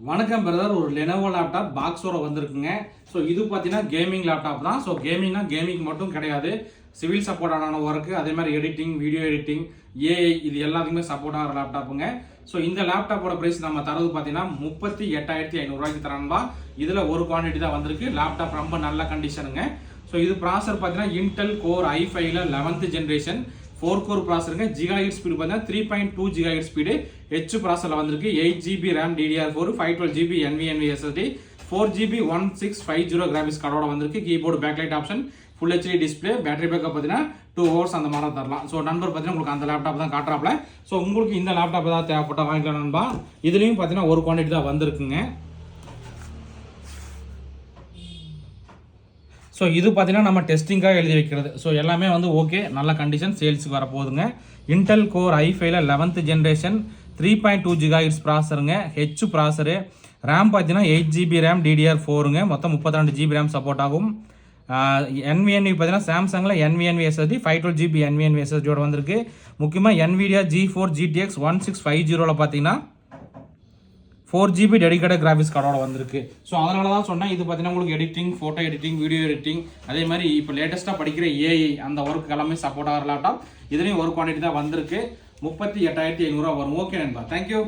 வணக்கம் பிரதர், ஒரு Lenovo laptop பாக்ஸோட வந்திருக்குங்க. ஸோ இது பார்த்தீங்கன்னா கேமிங் லேப்டாப் தான். ஸோ கேமிங்னா கேமிங் மட்டும் கிடையாது, சிவில் சப்போர்ட்டான ஒர்க்கு, அதே மாதிரி எடிட்டிங், வீடியோ எடிட்டிங், ஏஐ இது எல்லாத்துக்குமே சப்போர்ட் ஆகிற லேப்டாப்புங்க. ஸோ இந்த லேப்டாப்போட ப்ரைஸ் நம்ம தரது பார்த்தீங்கன்னா 38,500 தரணும்பா. இதில் ஒரு குவான்டிட்டி தான் வந்திருக்கு. லேப்டாப் ரொம்ப நல்ல கண்டிஷனுங்க. ஸோ இது ப்ராசர் பார்த்தீங்கன்னா Intel core i5-11 generation 4 core ப்ராசருங்க. ஜிகாஹெர்ட்ஸ் ஸ்பீடு பார்த்தீங்கன்னா 3.2 GHz ஸ்பீடு ஹெச் ப்ராசரில் வந்திருக்கு. 8 GB RAM DDR4, 512 GB Nvme SSD, 4 GB 1650 graphics கார்டோட வந்திருக்கு. Keyboard backlight option, full HD display, battery backup பார்த்தீங்கன்னா 2 hours அந்த மாதிரி தரலாம். ஸோ நண்பர் பார்த்தீங்கன்னா உங்களுக்கு அந்த லேப்டாப் தான் காட்டுறாப்ல. ஸோ உங்களுக்கு இந்த லேப்டாப் ஏதாவது தேவைப்பட்ட வாங்கிக்கலாம் நண்பா. இதுலேயும் பார்த்தீங்கன்னா ஒரு குவான்டிட்டி தான் வந்திருக்குங்க. ஸோ இது பார்த்தீங்கன்னா நம்ம டெஸ்டிங்காக எழுதி வைக்கிறது. ஸோ எல்லாமே வந்து ஓகே, நல்ல கண்டிஷன், சேல்ஸுக்கு வரப்போகுதுங்க. Intel core i5-11 generation 3.2 GHz ப்ராசருங்க, ஹெச் ப்ராசரு. ரேம் பார்த்தீங்கன்னா 8 GB RAM DDR4ங்க, மொத்தம் 32 GB RAM சப்போர்ட் ஆகும். NVMe பார்த்தீங்கன்னா சாம்சங்கில் NVMe SSD 512 GB NVMe SSDயோட வந்திருக்கு. முக்கியமாக Nvidea GeForce GTX 1650 பார்த்தீங்கன்னா 4 GB டெடிகேட்டட் கிராபிக்ஸ் கார்டோட வந்திருக்கு. ஸோ அதனால தான் சொன்னேன், இது பார்த்தீங்கன்னா உங்களுக்கு editing, photo editing, video editing, அதே மாதிரி இப்போ லேட்டஸ்ட்டாக படிக்கிற ஏஐ அந்த ஒர்க் எல்லாமே சப்போர்ட் ஆகிற லேப்டாப். இதுலேயும் ஒரு குவான்டிட்டி தான் வந்திருக்கு. 38,500 வரும். ஓகே நண்பா, தேங்க்யூ.